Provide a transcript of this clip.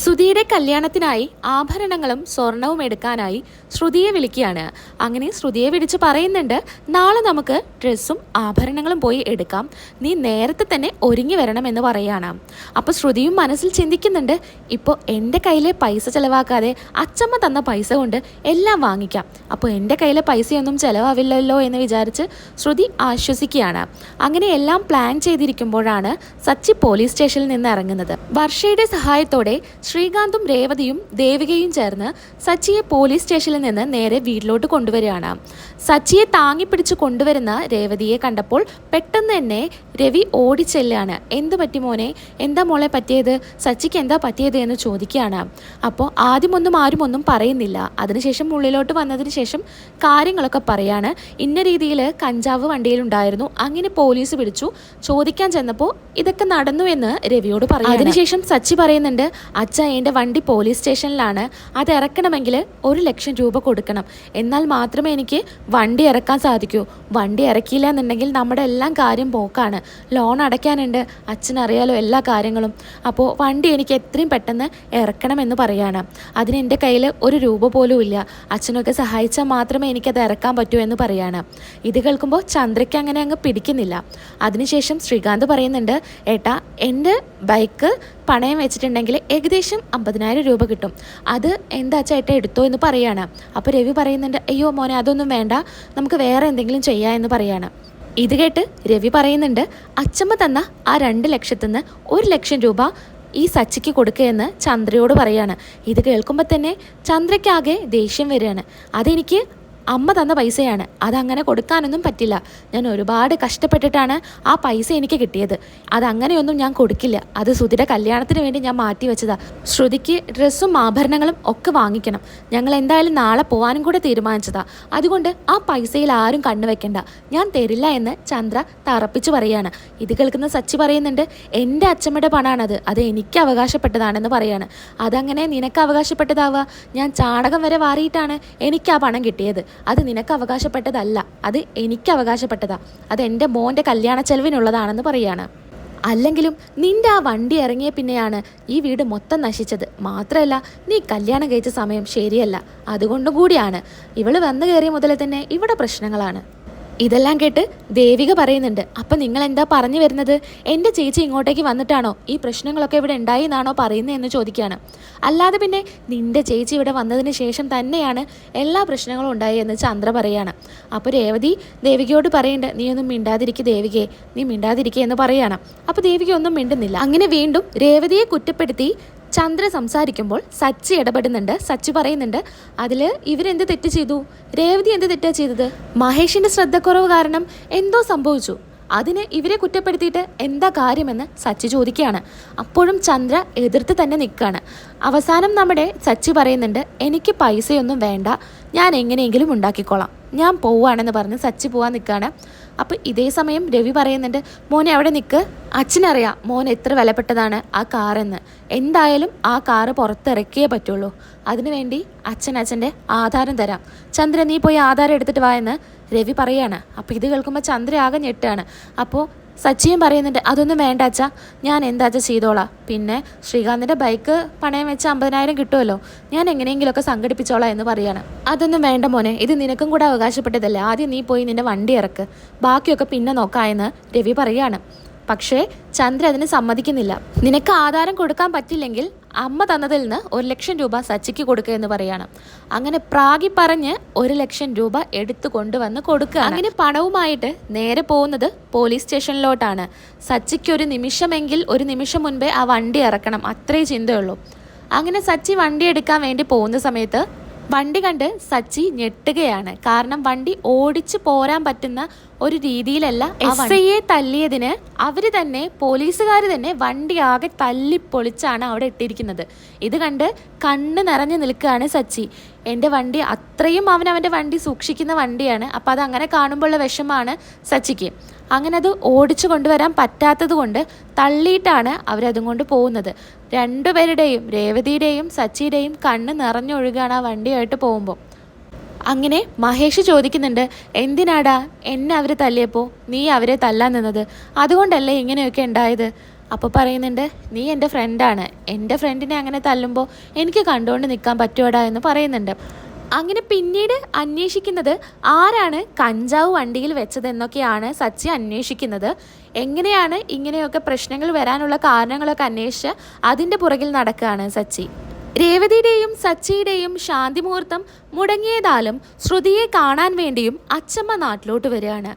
ശ്രുതിയുടെ കല്യാണത്തിനായി ആഭരണങ്ങളും സ്വർണവും എടുക്കാനായി ശ്രുതിയെ വിളിക്കുകയാണ്. അങ്ങനെ ശ്രുതിയെ വിളിച്ച് പറയുന്നുണ്ട്, നാളെ നമുക്ക് ഡ്രസ്സും ആഭരണങ്ങളും പോയി എടുക്കാം, നീ നേരത്തെ തന്നെ ഒരുങ്ങി വരണമെന്ന് പറയാണ്. അപ്പോൾ ശ്രുതിയും മനസ്സിൽ ചിന്തിക്കുന്നുണ്ട്, ഇപ്പോൾ എൻ്റെ കയ്യിലെ പൈസ ചിലവാക്കാതെ അച്ചമ്മ തന്ന പൈസ കൊണ്ട് എല്ലാം വാങ്ങിക്കാം, അപ്പോൾ എൻ്റെ കയ്യിലെ പൈസയൊന്നും ചിലവാവില്ലല്ലോ എന്ന് വിചാരിച്ച് ശ്രുതി ആശ്വസിക്കുകയാണ്. അങ്ങനെ എല്ലാം പ്ലാൻ ചെയ്തിരിക്കുമ്പോഴാണ് സച്ചി പോലീസ് സ്റ്റേഷനിൽ നിന്ന് ഇറങ്ങുന്നത്. വർഷയുടെ സഹായത്തോടെ ശ്രീകാന്തും രേവതിയും ദേവികയും ചേർന്ന് സച്ചിയെ പോലീസ് സ്റ്റേഷനിൽ നിന്ന് നേരെ വീട്ടിലോട്ട് കൊണ്ടുവരികയാണ്. സച്ചിയെ താങ്ങിപ്പിടിച്ച് കൊണ്ടുവരുന്ന രേവതിയെ കണ്ടപ്പോൾ പെട്ടെന്ന് തന്നെ രവി ഓടിച്ചെല്ലാണ്. എന്ത് പറ്റി മോനെ, എന്താ മോളെ പറ്റിയത്, സച്ചിക്ക് എന്താ പറ്റിയത് എന്ന് ചോദിക്കുകയാണ്. അപ്പോൾ ആരും ഒന്നും പറയുന്നില്ല. അതിനുശേഷം ഉള്ളിലോട്ട് വന്നതിന് ശേഷം കാര്യങ്ങളൊക്കെ പറയാണ്. ഇന്ന രീതിയിൽ കഞ്ചാവ് വണ്ടിയിലുണ്ടായിരുന്നു, അങ്ങനെ പോലീസ് പിടിച്ചു, ചോദിക്കാൻ ചെന്നപ്പോൾ ഇതൊക്കെ നടന്നു എന്ന് രവിയോട് പറയും. അതിനുശേഷം സച്ചി പറയുന്നുണ്ട്, അച്ഛ എൻ്റെ വണ്ടി പോലീസ് സ്റ്റേഷനിലാണ്, അത് ഇറക്കണമെങ്കിൽ 1,00,000 രൂപ കൊടുക്കണം, എന്നാൽ മാത്രമേ എനിക്ക് വണ്ടി ഇറക്കാൻ സാധിക്കൂ, വണ്ടി ഇറക്കിയില്ല എന്നുണ്ടെങ്കിൽ നമ്മുടെ എല്ലാം കാര്യം പോക്കാണ്, ലോൺ അടയ്ക്കാനുണ്ട്, അച്ഛനറിയാലോ എല്ലാ കാര്യങ്ങളും, അപ്പോൾ വണ്ടി എനിക്ക് എത്രയും പെട്ടെന്ന് ഇറക്കണമെന്ന് പറയാണ്. അതിന് എൻ്റെ കയ്യിൽ 1 രൂപ പോലും ഇല്ല, അച്ഛനൊക്കെ സഹായിച്ചാൽ മാത്രമേ എനിക്കത് ഇറക്കാൻ പറ്റൂ എന്ന് പറയാണ്. ഇത് കേൾക്കുമ്പോൾ ചന്ദ്രയ്ക്ക് അങ്ങനെ അങ്ങ് പിടിക്കുന്നില്ല. അതിനുശേഷം ശ്രീകാന്ത് പറയുന്നുണ്ട്, ഏട്ടാ എൻ്റെ ബൈക്ക് പണയം വെച്ചിട്ടുണ്ടെങ്കിൽ ഏകദേശം 50,000 രൂപ കിട്ടും, അത് എന്താ ചേട്ടാ എടുത്തോ എന്ന് പറയാണ്. അപ്പോൾ രവി പറയുന്നുണ്ട്, അയ്യോ മോനെ അതൊന്നും വേണ്ട, നമുക്ക് വേറെ എന്തെങ്കിലും ചെയ്യാം എന്ന് പറയാണ്. ഇത് കേട്ട് രവി പറയുന്നുണ്ട്, അച്ചമ്മ തന്ന ആ 2 ലക്ഷത്തിൽ 1,00,000 രൂപ ഈ സച്ചിക്ക് കൊടുക്കുകയെന്ന് ചന്ദ്രയോട് പറയാണ്. ഇത് കേൾക്കുമ്പോൾ തന്നെ ചന്ദ്രയ്ക്കാകെ ദേഷ്യം വരികയാണ്. അതെനിക്ക് അമ്മ തന്ന പൈസയാണ്, അതങ്ങനെ കൊടുക്കാനൊന്നും പറ്റില്ല, ഞാൻ ഒരുപാട് കഷ്ടപ്പെട്ടിട്ടാണ് ആ പൈസ എനിക്ക് കിട്ടിയത്, അതങ്ങനെയൊന്നും ഞാൻ കൊടുക്കില്ല, അത് ശ്രുതിയുടെ കല്യാണത്തിന് വേണ്ടി ഞാൻ മാറ്റി വെച്ചതാ, ശ്രുതിക്ക് ഡ്രസ്സും ആഭരണങ്ങളും ഒക്കെ വാങ്ങിക്കണം, ഞങ്ങൾ എന്തായാലും നാളെ പോകാനും കൂടെ തീരുമാനിച്ചതാ, അതുകൊണ്ട് ആ പൈസയിൽ ആരും കണ്ണുവെക്കണ്ട, ഞാൻ തരില്ല എന്ന് ചന്ദ്ര തറപ്പിച്ച് പറയാണ്. ഇത് കേൾക്കുന്ന സച്ചി പറയുന്നുണ്ട്, എൻ്റെ അച്ഛമ്മയുടെ പണമാണത്, അത് എനിക്ക് അവകാശപ്പെട്ടതാണെന്ന് പറയാണ്. അതങ്ങനെ നിനക്ക് അവകാശപ്പെട്ടതാവുക, ഞാൻ ചാണകം വരെ വാരിയിട്ടാണ് എനിക്ക് ആ പണം കിട്ടിയത്, അത് നിനക്ക് അവകാശപ്പെട്ടതല്ല, അത് എനിക്ക് അവകാശപ്പെട്ടതാ, അത് എൻ്റെ മോൻ്റെ കല്യാണ ചെലവിനുള്ളതാണെന്ന് പറയാണ്. അല്ലെങ്കിലും നിന്റെ ആ വണ്ടി ഇറങ്ങിയ പിന്നെയാണ് ഈ വീട് മൊത്തം നശിച്ചത്, മാത്രമല്ല നീ കല്യാണം കഴിച്ച സമയം ശരിയല്ല, അതുകൊണ്ടും കൂടിയാണ്, ഇവള് വന്നു കയറിയ മുതലേ തന്നെ ഇവിടെ പ്രശ്നങ്ങളാണ്. ഇതെല്ലാം കേട്ട് ദേവിക പറയുന്നുണ്ട്, അപ്പം നിങ്ങൾ എന്താ പറഞ്ഞു വരുന്നത്, എൻ്റെ ചേച്ചി ഇങ്ങോട്ടേക്ക് വന്നിട്ടാണോ ഈ പ്രശ്നങ്ങളൊക്കെ ഇവിടെ ഉണ്ടായി എന്നാണോ പറയുന്നതെന്ന് ചോദിക്കുകയാണ്. അല്ലാതെ പിന്നെ നിൻ്റെ ചേച്ചി ഇവിടെ വന്നതിന് ശേഷം തന്നെയാണ് എല്ലാ പ്രശ്നങ്ങളും ഉണ്ടായി എന്ന് ചന്ദ്ര പറയാണ്. അപ്പോൾ രേവതി ദേവികയോട് പറയുന്നുണ്ട്, നീ ഒന്നും മിണ്ടാതിരിക്കുക ദേവികയെ, നീ മിണ്ടാതിരിക്കുക എന്ന് പറയാണ്. അപ്പോൾ ദേവിക ഒന്നും മിണ്ടുന്നില്ല. അങ്ങനെ വീണ്ടും രേവതിയെ കുറ്റപ്പെടുത്തി ചന്ദ്ര സംസാരിക്കുമ്പോൾ സച്ചി ഇടപെടുന്നുണ്ട്. സച്ചി പറയുന്നുണ്ട്, അതിൽ ഇവരെന്ത് തെറ്റ് ചെയ്തു, രേവതി എന്ത് തെറ്റാ ചെയ്തത്, മഹേഷിൻ്റെ ശ്രദ്ധക്കുറവ് കാരണം എന്തോ സംഭവിച്ചു, അതിന് ഇവരെ കുറ്റപ്പെടുത്തിയിട്ട് എന്താ കാര്യമെന്ന് സച്ചി ചോദിക്കുകയാണ്. അപ്പോഴും ചന്ദ്ര എതിർത്ത് തന്നെ നിൽക്കുകയാണ്. അവസാനം നമ്മുടെ സച്ചി പറയുന്നുണ്ട്, എനിക്ക് പൈസയൊന്നും വേണ്ട, ഞാൻ എങ്ങനെയെങ്കിലും ഉണ്ടാക്കിക്കോളാം, ഞാൻ പോവുകയാണെന്ന് പറഞ്ഞ് സച്ചി പോകാൻ നിൽക്കുകയാണ്. അപ്പോൾ ഇതേ സമയം രവി പറയുന്നുണ്ട്, മോനെ അവിടെ നിൽക്ക്, അച്ഛനറിയാം മോൻ എത്ര വിലപ്പെട്ടതാണ് ആ കാറെന്ന്, എന്തായാലും ആ കാറ് പുറത്തിറക്കിയേ പറ്റുള്ളൂ, അതിനുവേണ്ടി അച്ഛൻ്റെ ആധാരം തരാം, ചന്ദ്ര നീ പോയി ആധാരം എടുത്തിട്ട് വാ എന്ന് രവി പറയാണ്. അപ്പോൾ ഇത് കേൾക്കുമ്പോൾ ചന്ദ്ര ആകെ ഞെട്ടാണ്. അപ്പോൾ സച്ചിയും പറയുന്നുണ്ട്, അതൊന്നും വേണ്ട അച്ഛാ, ഞാൻ എന്താ അച്ഛാ ചെയ്തോളാം, പിന്നെ ശ്രീകാന്തിൻ്റെ ബൈക്ക് പണയം വെച്ച് 50,000 കിട്ടുമല്ലോ, ഞാൻ എങ്ങനെയെങ്കിലുമൊക്കെ സംഘടിപ്പിച്ചോളാം എന്ന് പറയാണ്. അതൊന്നും വേണ്ട മോനെ, ഇത് നിനക്കും കൂടെ അവകാശപ്പെട്ടതല്ലേ, ആദ്യം നീ പോയി നിൻ്റെ വണ്ടി ഇറക്ക്, ബാക്കിയൊക്കെ പിന്നെ നോക്കാമെന്ന് രവി പറയാണ്. പക്ഷേ ചന്ദ്ര അതിന് സമ്മതിക്കുന്നില്ല. നിനക്ക് ആധാരം കൊടുക്കാൻ പറ്റില്ലെങ്കിൽ അമ്മ തന്നതിൽ നിന്ന് 1,00,000 രൂപ സച്ചിക്ക് കൊടുക്കുക എന്ന് പറയാണ്. അങ്ങനെ പ്രാഗി പറഞ്ഞ് 1,00,000 രൂപ എടുത്തു കൊണ്ടുവന്ന് കൊടുക്കുക. അങ്ങനെ പണവുമായിട്ട് നേരെ പോകുന്നത് പോലീസ് സ്റ്റേഷനിലോട്ടാണ്. സച്ചിക്ക് ഒരു നിമിഷം മുൻപേ ആ വണ്ടി ഇറക്കണം, അത്രേ ചിന്തയുള്ളൂ. അങ്ങനെ സച്ചി വണ്ടി എടുക്കാൻ വേണ്ടി പോകുന്ന സമയത്ത് വണ്ടി കണ്ട് സച്ചി ഞെട്ടുകയാണ്. കാരണം വണ്ടി ഓടിച്ചു പോരാൻ പറ്റുന്ന ഒരു രീതിയിലല്ല. എസ്ഐയെ തല്ലിയതിന് അവര് തന്നെ, പോലീസുകാർ തന്നെ വണ്ടി ആകെ തല്ലിപ്പൊളിച്ചാണ് അവിടെ ഇട്ടിരിക്കുന്നത്. ഇത് കണ്ട് കണ്ണ് നിറഞ്ഞു നിൽക്കുകയാണ് സച്ചി. എൻ്റെ വണ്ടി അത്രയും അവൻ്റെ വണ്ടി സൂക്ഷിക്കുന്ന വണ്ടിയാണ്, അപ്പം അത് അങ്ങനെ കാണുമ്പോഴുള്ള വിഷമാണ് സച്ചിക്ക്. അങ്ങനെ അത് ഓടിച്ചു കൊണ്ടുവരാൻ പറ്റാത്തത് കൊണ്ട് തള്ളിയിട്ടാണ് അവരതും കൊണ്ട് പോകുന്നത്. രണ്ടുപേരുടെയും, രേവതിയുടെയും സച്ചിയുടെയും കണ്ണ് നിറഞ്ഞൊഴുകാണ് ആ വണ്ടിയായിട്ട് പോകുമ്പോൾ. അങ്ങനെ മഹേഷ് ചോദിക്കുന്നുണ്ട്, എന്തിനാടാ എന്നെ അവർ തല്ലിയപ്പോൾ നീ അവരെ തല്ലാൻ നിന്നത്, അതുകൊണ്ടല്ലേ ഇങ്ങനെയൊക്കെ ഉണ്ടായത്, അപ്പോൾ പറയുന്നുണ്ട്, നീ എൻ്റെ ഫ്രണ്ടാണ്, എൻ്റെ ഫ്രണ്ടിനെ അങ്ങനെ തല്ലുമ്പോൾ എനിക്ക് കണ്ടുകൊണ്ട് നിൽക്കാൻ പറ്റുമോടാ എന്ന് പറയുന്നുണ്ട്. അങ്ങനെ പിന്നീട് അന്വേഷിക്കുന്നത് ആരാണ് കഞ്ചാവ് വണ്ടിയിൽ വെച്ചതെന്നൊക്കെയാണ് സച്ചി അന്വേഷിക്കുന്നത്. എങ്ങനെയാണ് ഇങ്ങനെയൊക്കെ പ്രശ്നങ്ങൾ വരാനുള്ള കാരണങ്ങളൊക്കെ അന്വേഷിച്ച് അതിൻ്റെ പുറകിൽ നടക്കുകയാണ് സച്ചി. രേവതിയുടെയും സച്ചിയുടെയും ശാന്തി മുഹൂർത്തം മുടങ്ങിയതാലും ശ്രുതിയെ കാണാൻ വേണ്ടിയും അച്ചമ്മ നാട്ടിലോട്ട് വരികയാണ്.